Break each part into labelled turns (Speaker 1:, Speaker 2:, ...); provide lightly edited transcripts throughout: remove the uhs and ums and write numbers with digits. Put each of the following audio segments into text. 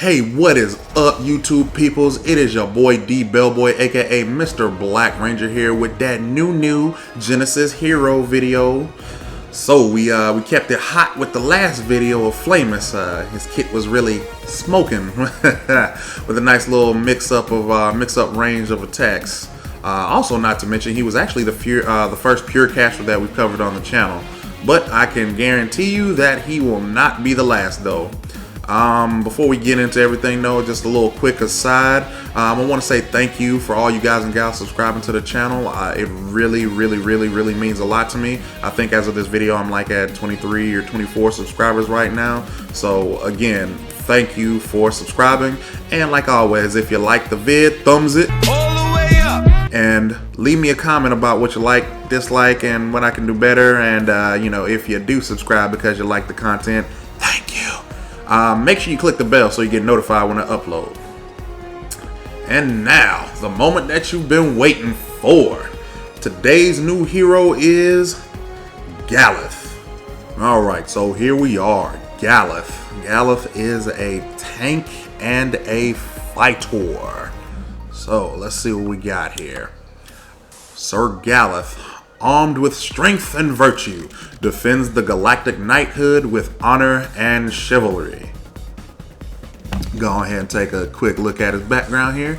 Speaker 1: Hey, what is up, YouTube peoples? It is your boy D Bellboy, aka Mr. Black Ranger here with that new Genesis Hero video. So we kept it hot with the last video of Flamas. His kit was really smoking with a nice little mix-up range of attacks. Also, not to mention, he was actually the first pure caster that we've covered on the channel. But I can guarantee you that he will not be the last, though. Before we get into everything though, just a little quick aside. I want to say thank you for all you guys and gals subscribing to the channel. It really means a lot to me. I think as of this video, I'm like at 23 or 24 subscribers right now. So again, thank you for subscribing. And like always, if you like the vid, thumbs it all the way up. And leave me a comment about what you like, dislike, and what I can do better. And you know, if you do subscribe because you like the content, thank you. Make sure you click the bell so you get notified when I upload. And now, the moment that you've been waiting for. Today's new hero is Galath. Alright, so here we are. Galath. Galath is a tank and a fighter. So, let's see what we got here. Sir Galath, armed with strength and virtue, defends the galactic knighthood with honor and chivalry. Go ahead and take a quick look at his background here.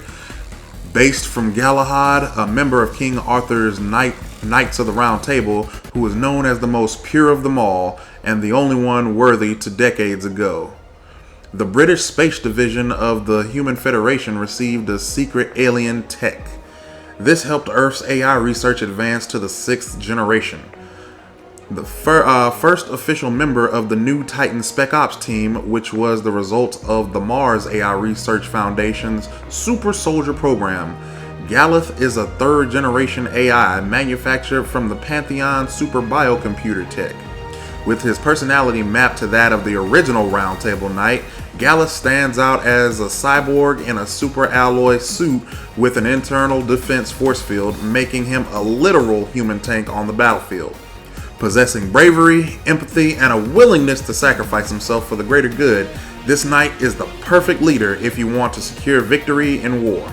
Speaker 1: Based from Galahad, a member of King Arthur's Knights of the Round Table, who was known as the most pure of them all and the only one worthy to decades ago. The British Space Division of the Human Federation received a secret alien tech. This helped Earth's AI research advance to the 6th generation. The first official member of the new Titan Spec Ops team, which was the result of the Mars AI Research Foundation's Super Soldier program. Galath is a 3rd generation AI manufactured from the Pantheon Super Biocomputer tech. With his personality mapped to that of the original Roundtable Knight, Galath stands out as a cyborg in a super alloy suit with an internal defense force field, making him a literal human tank on the battlefield. Possessing bravery, empathy, and a willingness to sacrifice himself for the greater good, this knight is the perfect leader if you want to secure victory in war.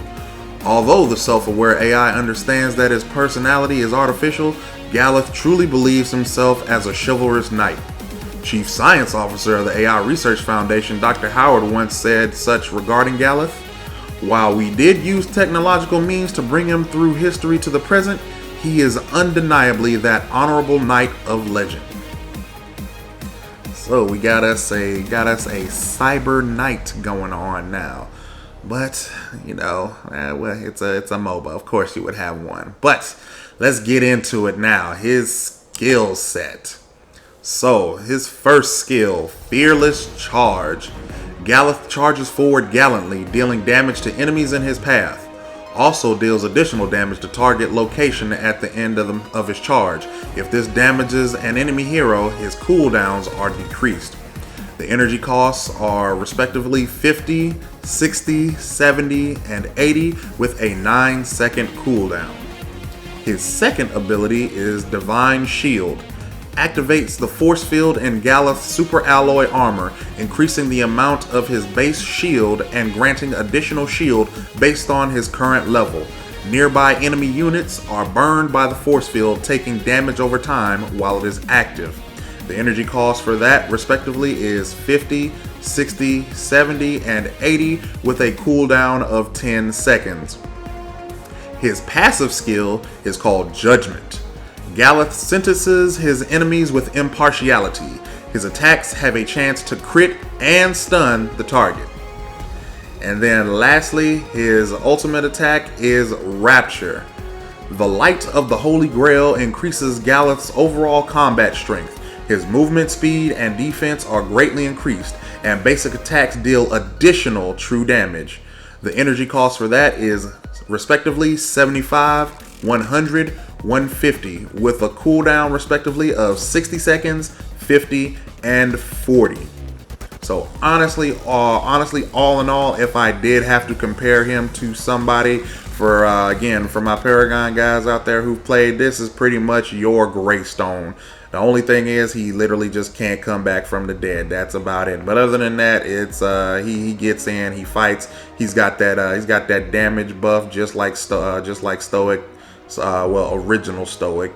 Speaker 1: Although the self-aware AI understands that his personality is artificial, Galath truly believes himself as a chivalrous knight. Chief Science Officer of the AI Research Foundation, Dr. Howard, once said such regarding Galath: "While we did use technological means to bring him through history to the present, he is undeniably that honorable knight of legend." So we got us a cyber knight going on now. But, you know, well, it's a MOBA. Of course you would have one. But let's get into it now. His skill set. So, his first skill, Fearless Charge. Galath charges forward gallantly, dealing damage to enemies in his path. Also deals additional damage to target location at the end of his charge. If this damages an enemy hero, his cooldowns are decreased. The energy costs are respectively 50, 60, 70, and 80 with a 9-second cooldown. His second ability is Divine Shield. Activates the force field in Galath's super alloy armor, increasing the amount of his base shield and granting additional shield based on his current level. Nearby enemy units are burned by the force field, taking damage over time while it is active. The energy cost for that respectively is 50, 60, 70, and 80 with a cooldown of 10 seconds. His passive skill is called Judgment. Galath sentences his enemies with impartiality. His attacks have a chance to crit and stun the target. And then lastly, his ultimate attack is Rapture. The light of the Holy Grail increases Galath's overall combat strength. His movement speed and defense are greatly increased, and basic attacks deal additional true damage. The energy cost for that is respectively 75, 100, 150 with a cooldown respectively of 60 seconds, 50, and 40. So honestly, all in all, if I did have to compare him to somebody, again, for my Paragon guys out there who've played, this is pretty much your Greystone. The only thing is he literally just can't come back from the dead. That's about it. But other than that, it's he gets in, he fights. He's got that damage buff just like Stoic, well, original Stoic.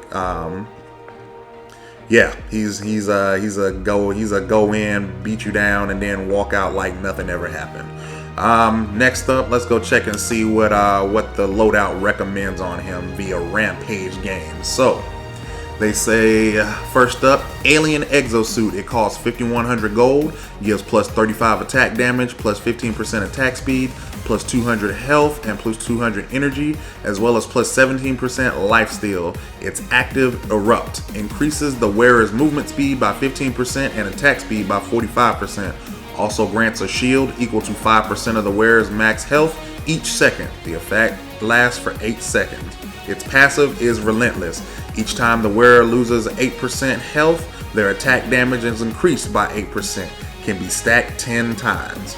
Speaker 1: Yeah, he's a go in, beat you down, and then walk out like nothing ever happened. Next up, let's go check and see what the loadout recommends on him via Rampage Games. So they say first up, Alien Exosuit. It costs 5,100 gold, gives plus 35 attack damage, plus 15% attack speed, plus 200 health, and plus 200 energy, as well as plus 17% lifesteal. Its active Erupt increases the wearer's movement speed by 15% and attack speed by 45%. Also grants a shield equal to 5% of the wearer's max health each second. The effect lasts for 8 seconds. Its passive is Relentless. Each time the wearer loses 8% health, their attack damage is increased by 8%. Can be stacked 10 times.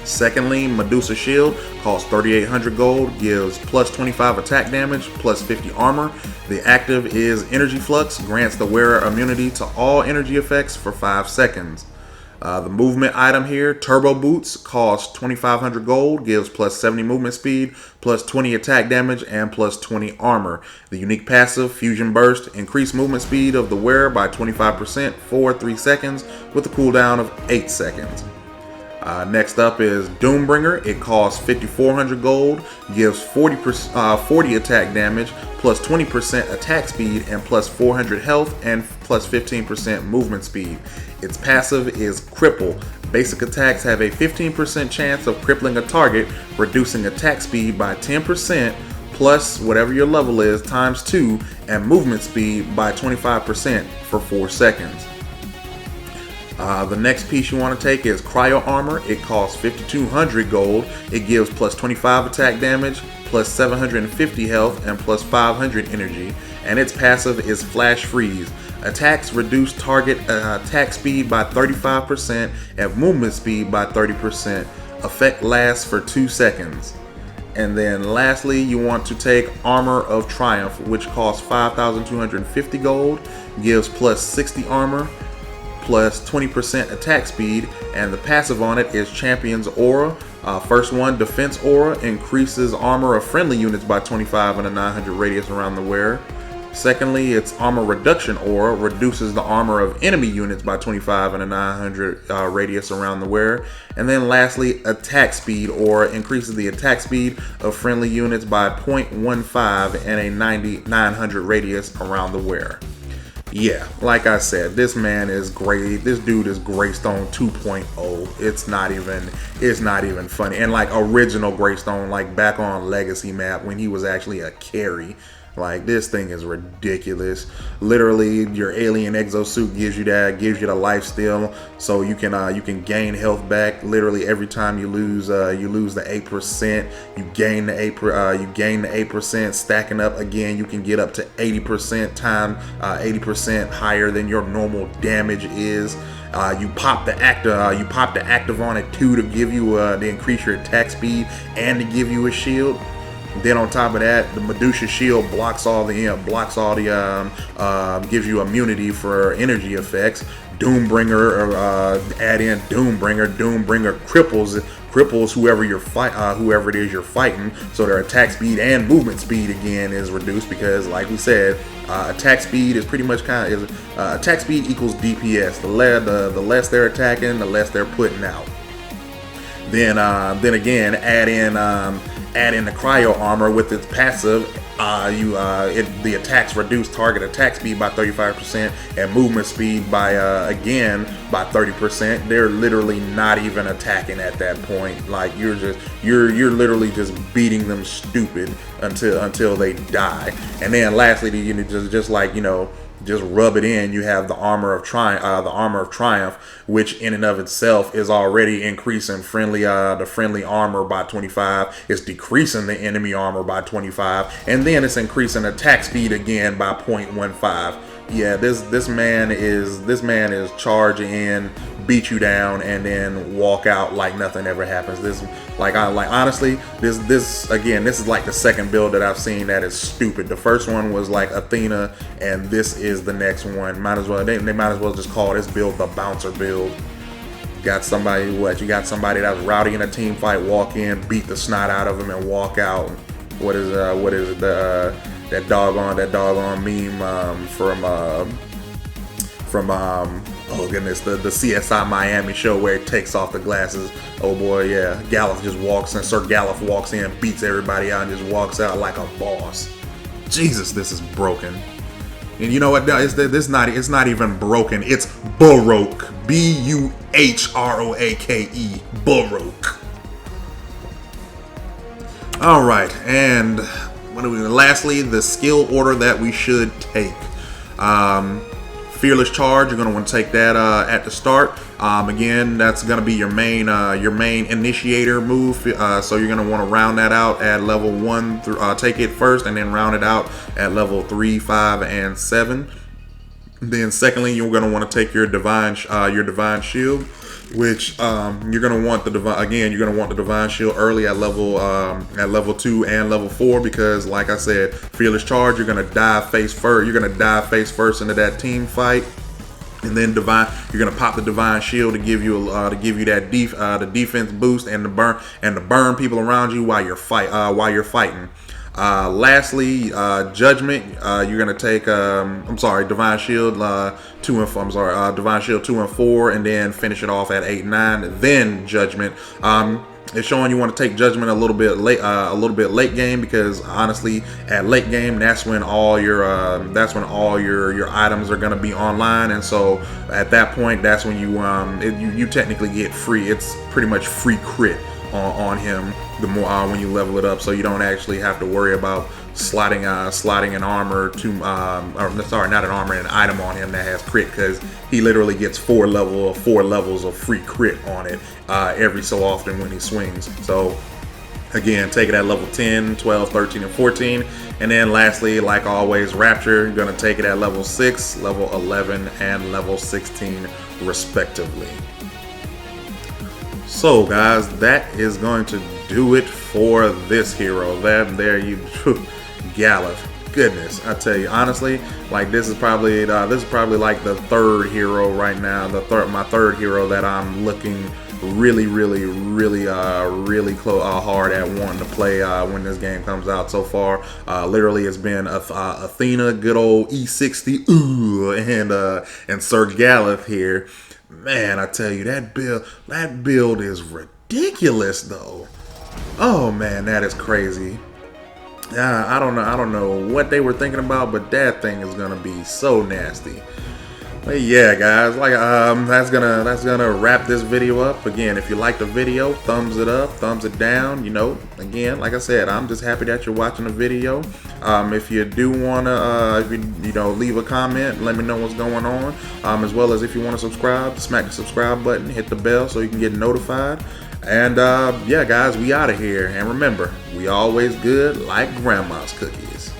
Speaker 1: Secondly, Medusa Shield costs 3,800 gold, gives plus 25 attack damage, plus 50 armor. The active is Energy Flux, grants the wearer immunity to all energy effects for 5 seconds. The movement item here, Turbo Boots, costs 2,500 gold, gives plus 70 movement speed, plus 20 attack damage, and plus 20 armor. The unique passive, Fusion Burst, increase movement speed of the wearer by 25% for 3 seconds with a cooldown of 8 seconds. Next up is Doombringer. It costs 5,400 gold, gives 40 attack damage, plus 20% attack speed, and plus 400 health, and plus 15% movement speed. Its passive is Cripple. Basic attacks have a 15% chance of crippling a target, reducing attack speed by 10%, plus whatever your level is, times 2, and movement speed by 25% for 4 seconds. The next piece you want to take is Cryo Armor. It costs 5,200 gold. It gives plus 25 attack damage, plus 750 health, and plus 500 energy. And its passive is Flash Freeze. Attacks reduce target attack speed by 35% and movement speed by 30%. Effect lasts for 2 seconds. And then lastly, you want to take Armor of Triumph, which costs 5,250 gold, gives plus 60 armor, plus 20% attack speed, and the passive on it is Champion's Aura. First one, Defense Aura, increases armor of friendly units by 25 in a 900 radius around the wearer. Secondly, its Armor Reduction Aura reduces the armor of enemy units by 25 in a 900 radius around the wearer. And then lastly, Attack Speed Aura increases the attack speed of friendly units by 0.15 in a 900 radius around the wearer. Yeah, like I said, this man is great. This dude is Greystone 2.0. It's not even funny. And like original Greystone, like back on Legacy map when he was actually a carry. Like, this thing is ridiculous. Literally, your alien exosuit gives you the life steal, so you can gain health back. Literally every time you lose the 8%, you gain the 8%. Stacking up again, you can get up to 80% 80% higher than your normal damage is. You pop the active on it too to give you to increase your attack speed and to give you a shield. Then on top of that, the Medusa Shield gives you immunity for energy effects. Doombringer, add in Doombringer. Doombringer cripples whoever it is you're fighting, so their attack speed and movement speed again is reduced because, like we said, attack speed is pretty much attack speed equals DPS. The less they're attacking, the less they're putting out. Then again, add in the Cryo Armor with its passive. The attacks reduce target attack speed by 35% and movement speed by 30%. They're literally not even attacking at that point. Like, you're literally just beating them stupid until they die. And then lastly, just rub it in. You have the Armor of Triumph, which in and of itself is already increasing the friendly armor by 25. It's decreasing the enemy armor by 25, and then it's increasing attack speed again by 0.15. Yeah, this man is charging in beat you down, and then walk out like nothing ever happens. This, honestly, this again, this is like the second build that I've seen that is stupid. The first one was like Athena, and this is the next one. Might as well, they might as well just call this build the bouncer build. You got somebody, you got somebody that's rowdy in a team fight, walk in, beat the snot out of him, and walk out. What is it? That doggone meme from oh goodness, the CSI Miami show where it takes off the glasses. Oh boy, yeah, Galath just walks in. Sir Galath walks in, beats everybody out, and just walks out like a boss. Jesus, this is broken. And you know what? It's not even broken. It's Baroque. B-U-H-R-O-A-K-E. Baroque. All right, and what do we? Lastly, the skill order that we should take. Fearless Charge. You're going to want to take that at the start. Again, that's going to be your main initiator move. So you're going to want to round that out at level 1 through take it first, and then round it out at level 3, 5, and 7. Then secondly, you're going to want to take your divine shield, which you're going to want the divine shield early at level 2 and level 4, because like I said, Fearless Charge, you're going to dive face first. You're going to dive face first into that team fight, and then you're going to pop the divine shield to give you that the defense boost and to burn people around you while you're fighting. Lastly, Judgment. You're gonna take Divine Shield 2 and 4. Divine Shield 2 and 4, and then finish it off at 8 and 9. Then Judgment. It's showing you want to take Judgment a little bit late game, because honestly, at late game, that's when all your items are gonna be online, and so at that point, that's when you technically get free. It's pretty much free crit on him the more when you level it up, so you don't actually have to worry about slotting an armor to not an armor, an item on him that has crit, because he literally gets 4 levels of free crit on it every so often when he swings. So again, take it at level 10, 12, 13, and 14. And then lastly, like always, Rapture, you're going to take it at level 6, level 11, and level 16 respectively. So guys, that is going to do it for this hero. Galath. Goodness, I tell you, honestly, like this is probably like the third hero right now. My third hero that I'm looking really close hard at wanting to play when this game comes out. So far, literally it's been Athena, good old E60, and Sir Galath here. Man, I tell you, that build is ridiculous though. Oh man, that is crazy. I don't know what they were thinking about, but that thing is gonna be so nasty. But yeah, guys, like that's gonna wrap this video up. Again, if you like the video, thumbs it up, thumbs it down. You know, again, like I said, I'm just happy that you're watching the video. If you do wanna, leave a comment, let me know what's going on. As well as if you want to subscribe, smack the subscribe button, hit the bell so you can get notified. And yeah, guys, we out of here. And remember, we always good like grandma's cookies.